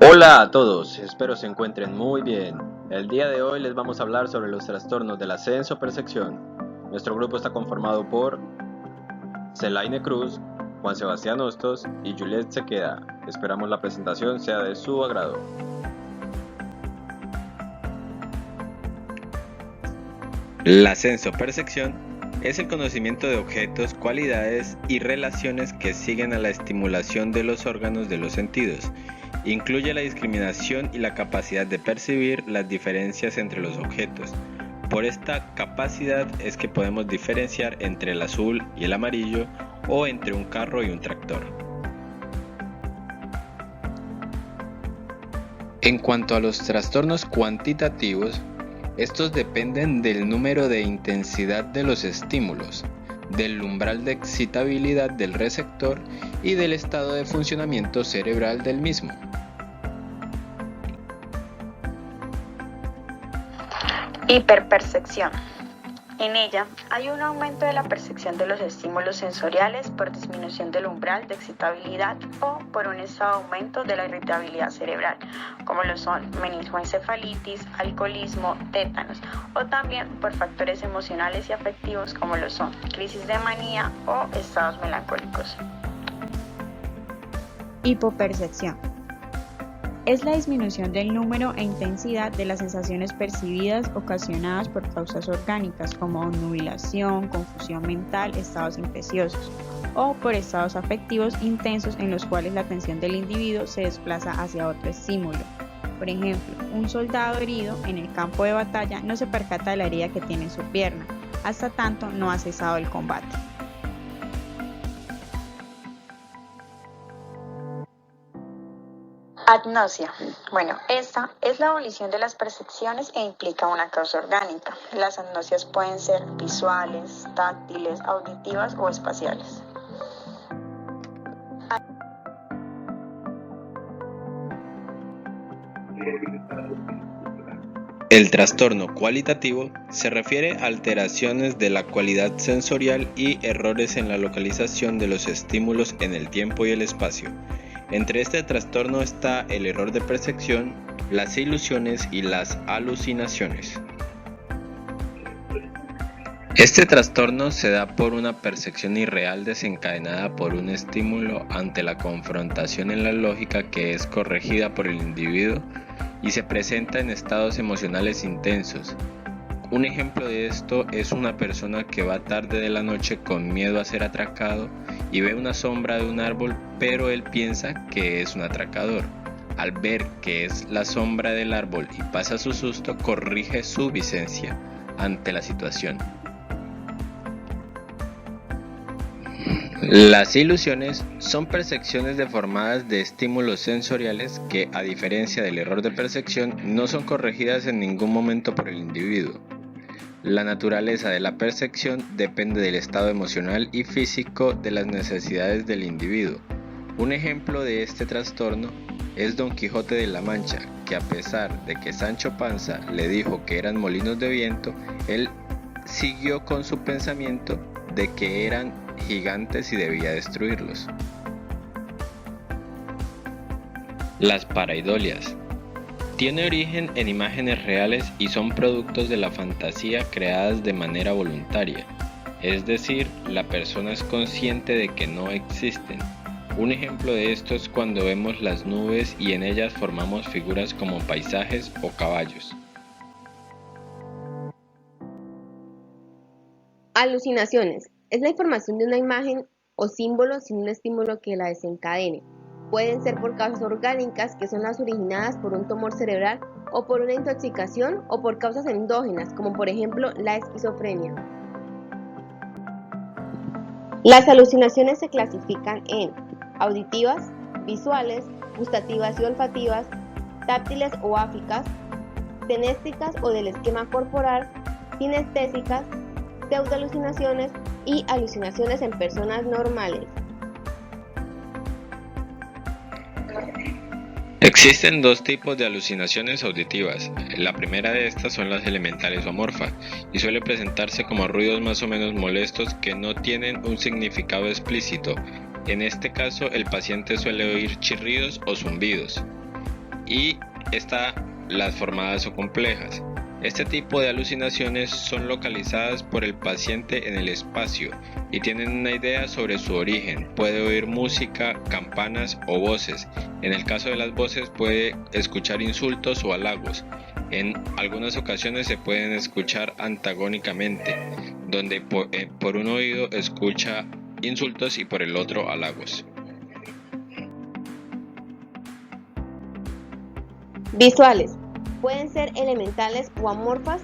Hola a todos, espero se encuentren muy bien. El día de hoy les vamos a hablar sobre los trastornos del ascenso-percepción. Nuestro grupo está conformado por Celaine Cruz, Juan Sebastián Hostos y Juliet Sequeda. Esperamos la presentación sea de su agrado. La ascenso-percepción es el conocimiento de objetos, cualidades y relaciones que siguen a la estimulación de los órganos de los sentidos. Incluye la discriminación y la capacidad de percibir las diferencias entre los objetos. Por esta capacidad es que podemos diferenciar entre el azul y el amarillo o entre un carro y un tractor. En cuanto a los trastornos cuantitativos, estos dependen del número de intensidad de los estímulos, del umbral de excitabilidad del receptor y del estado de funcionamiento cerebral del mismo. Hiperpercepción. En ella hay un aumento de la percepción de los estímulos sensoriales por disminución del umbral de excitabilidad o por un estado de aumento de la irritabilidad cerebral, como lo son meningoencefalitis, alcoholismo, tétanos, o también por factores emocionales y afectivos como lo son crisis de manía o estados melancólicos. Hipopercepción. Es la disminución del número e intensidad de las sensaciones percibidas ocasionadas por causas orgánicas como obnubilación, confusión mental, estados infecciosos o por estados afectivos intensos en los cuales la atención del individuo se desplaza hacia otro estímulo. Por ejemplo, un soldado herido en el campo de batalla no se percata de la herida que tiene en su pierna, hasta tanto no ha cesado el combate. Agnosia. Bueno, esta es la abolición de las percepciones e implica una causa orgánica. Las agnosias pueden ser visuales, táctiles, auditivas o espaciales. El trastorno cualitativo se refiere a alteraciones de la cualidad sensorial y errores en la localización de los estímulos en el tiempo y el espacio. Entre este trastorno está el error de percepción, las ilusiones y las alucinaciones. Este trastorno se da por una percepción irreal desencadenada por un estímulo ante la confrontación en la lógica que es corregida por el individuo y se presenta en estados emocionales intensos. Un ejemplo de esto es una persona que va tarde de la noche con miedo a ser atracado y ve una sombra de un árbol, pero él piensa que es un atracador. Al ver que es la sombra del árbol y pasa su susto, corrige su vicencia ante la situación. Las ilusiones son percepciones deformadas de estímulos sensoriales que, a diferencia del error de percepción, no son corregidas en ningún momento por el individuo. La naturaleza de la percepción depende del estado emocional y físico de las necesidades del individuo. Un ejemplo de este trastorno es Don Quijote de la Mancha, que a pesar de que Sancho Panza le dijo que eran molinos de viento, él siguió con su pensamiento de que eran gigantes y debía destruirlos. Las paraidolias tiene origen en imágenes reales y son productos de la fantasía creadas de manera voluntaria, es decir, la persona es consciente de que no existen. Un ejemplo de esto es cuando vemos las nubes y en ellas formamos figuras como paisajes o caballos. Alucinaciones. Es la información de una imagen o símbolo sin un estímulo que la desencadene. Pueden ser por causas orgánicas, que son las originadas por un tumor cerebral o por una intoxicación o por causas endógenas, como por ejemplo la esquizofrenia. Las alucinaciones se clasifican en auditivas, visuales, gustativas y olfativas, táctiles o áficas, senésticas o del esquema corporal, kinestésicas, pseudoalucinaciones y alucinaciones en personas normales. Existen dos tipos de alucinaciones auditivas. La primera de estas son las elementales o amorfas y suele presentarse como ruidos más o menos molestos que no tienen un significado explícito. En este caso, el paciente suele oír chirridos o zumbidos. Y está las formadas o complejas. Este tipo de alucinaciones son localizadas por el paciente en el espacio y tienen una idea sobre su origen. Puede oír música, campanas o voces. En el caso de las voces puede escuchar insultos o halagos. En algunas ocasiones se pueden escuchar antagónicamente, donde por un oído escucha insultos y por el otro halagos. Visuales. Pueden ser elementales o amorfas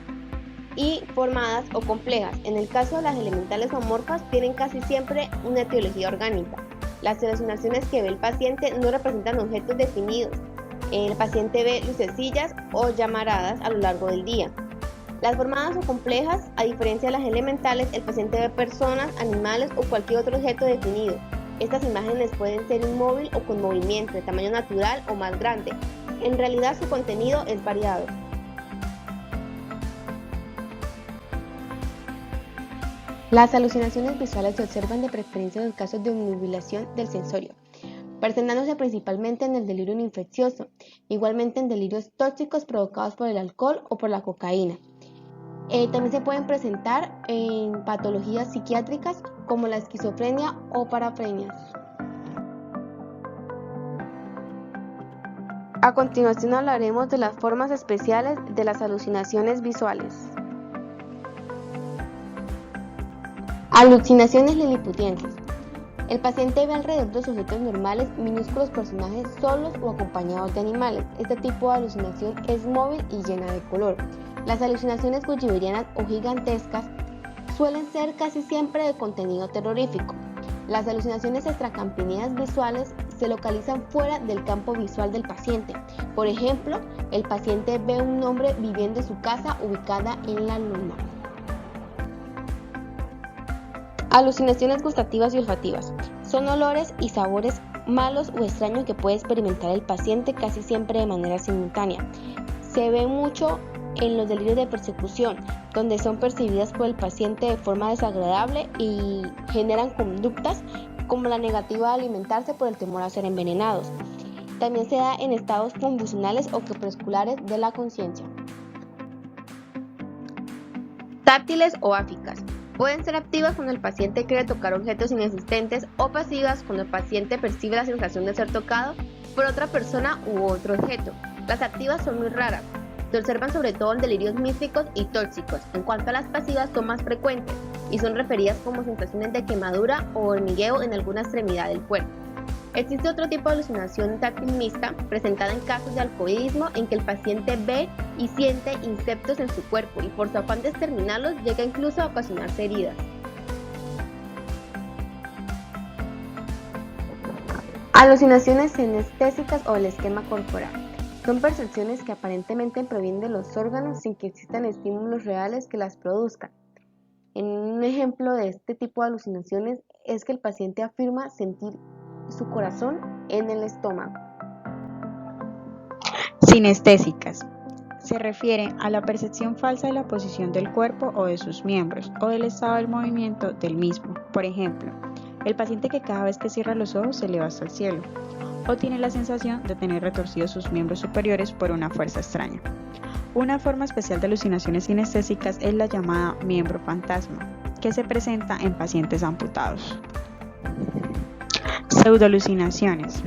y formadas o complejas. En el caso de las elementales o amorfas tienen casi siempre una etiología orgánica. Las alucinaciones que ve el paciente no representan objetos definidos. El paciente ve lucecillas o llamaradas a lo largo del día. Las formadas o complejas, a diferencia de las elementales, el paciente ve personas, animales o cualquier otro objeto definido. Estas imágenes pueden ser inmóvil o con movimiento, de tamaño natural o más grande. En realidad su contenido es variado. Las alucinaciones visuales se observan de preferencia en los casos de obnubilación del sensorio, presentándose principalmente en el delirio infeccioso, igualmente en delirios tóxicos provocados por el alcohol o por la cocaína. También se pueden presentar en patologías psiquiátricas como la esquizofrenia o parafrenias. A continuación hablaremos de las formas especiales de las alucinaciones visuales. Alucinaciones liliputienses. El paciente ve alrededor de los objetos normales minúsculos personajes solos o acompañados de animales. Este tipo de alucinación es móvil y llena de color. Las alucinaciones gulliverianas o gigantescas suelen ser casi siempre de contenido terrorífico. Las alucinaciones extracampinianas visuales se localizan fuera del campo visual del paciente. Por ejemplo, el paciente ve un hombre viviendo en su casa ubicada en la luna. Alucinaciones gustativas y olfativas. Son olores y sabores malos o extraños que puede experimentar el paciente casi siempre de manera simultánea. Se ve mucho en los delirios de persecución, donde son percibidas por el paciente de forma desagradable y generan conductas como la negativa de alimentarse por el temor a ser envenenados. También se da en estados convulsionales o crepusculares de la conciencia. Táctiles o áficas. Pueden ser activas cuando el paciente cree tocar objetos inexistentes o pasivas cuando el paciente percibe la sensación de ser tocado por otra persona u otro objeto. Las activas son muy raras. Se observan sobre todo en delirios místicos y tóxicos. En cuanto a las pasivas, son más frecuentes y son referidas como sensaciones de quemadura o hormigueo en alguna extremidad del cuerpo. Existe otro tipo de alucinación táctil mixta, presentada en casos de alcoholismo, en que el paciente ve y siente insectos en su cuerpo y por su afán de exterminarlos llega incluso a ocasionarse heridas. Alucinaciones sinestésicas o el esquema corporal. Son percepciones que aparentemente provienen de los órganos sin que existan estímulos reales que las produzcan. Un ejemplo de este tipo de alucinaciones es que el paciente afirma sentir su corazón en el estómago. Sinestésicas. Se refiere a la percepción falsa de la posición del cuerpo o de sus miembros o del estado del movimiento del mismo. Por ejemplo, el paciente que cada vez que cierra los ojos se eleva hasta el cielo o tiene la sensación de tener retorcidos sus miembros superiores por una fuerza extraña. Una forma especial de alucinaciones sinestésicas es la llamada miembro fantasma, que se presenta en pacientes amputados. Pseudoalucinaciones.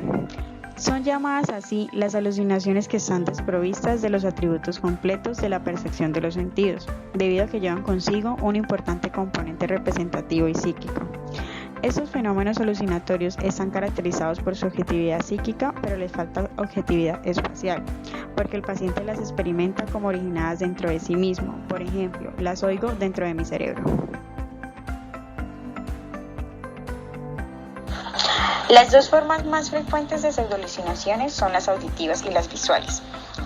Son llamadas así las alucinaciones que están desprovistas de los atributos completos de la percepción de los sentidos, debido a que llevan consigo un importante componente representativo y psíquico. Estos fenómenos alucinatorios están caracterizados por su objetividad psíquica, pero les falta objetividad espacial, porque el paciente las experimenta como originadas dentro de sí mismo. Por ejemplo, las oigo dentro de mi cerebro. Las dos formas más frecuentes de pseudoalucinaciones son las auditivas y las visuales.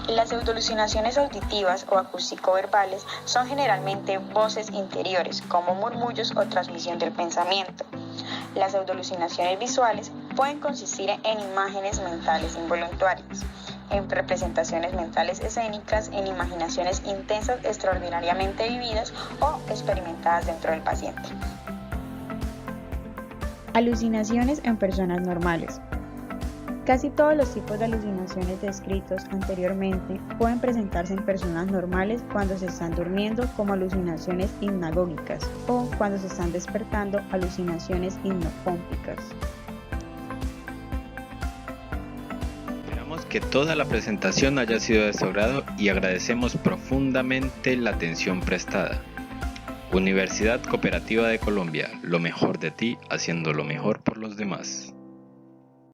Las pseudoalucinaciones auditivas o acústico-verbales son generalmente voces interiores, como murmullos o transmisión del pensamiento. Las pseudoalucinaciones visuales pueden consistir en imágenes mentales involuntarias, en representaciones mentales escénicas, en imaginaciones intensas extraordinariamente vividas o experimentadas dentro del paciente. Alucinaciones en personas normales. Casi todos los tipos de alucinaciones descritos anteriormente pueden presentarse en personas normales cuando se están durmiendo como alucinaciones hipnagógicas o cuando se están despertando alucinaciones hipnopómpicas. Esperamos que toda la presentación haya sido de su agrado y agradecemos profundamente la atención prestada. Universidad Cooperativa de Colombia, lo mejor de ti haciendo lo mejor por los demás.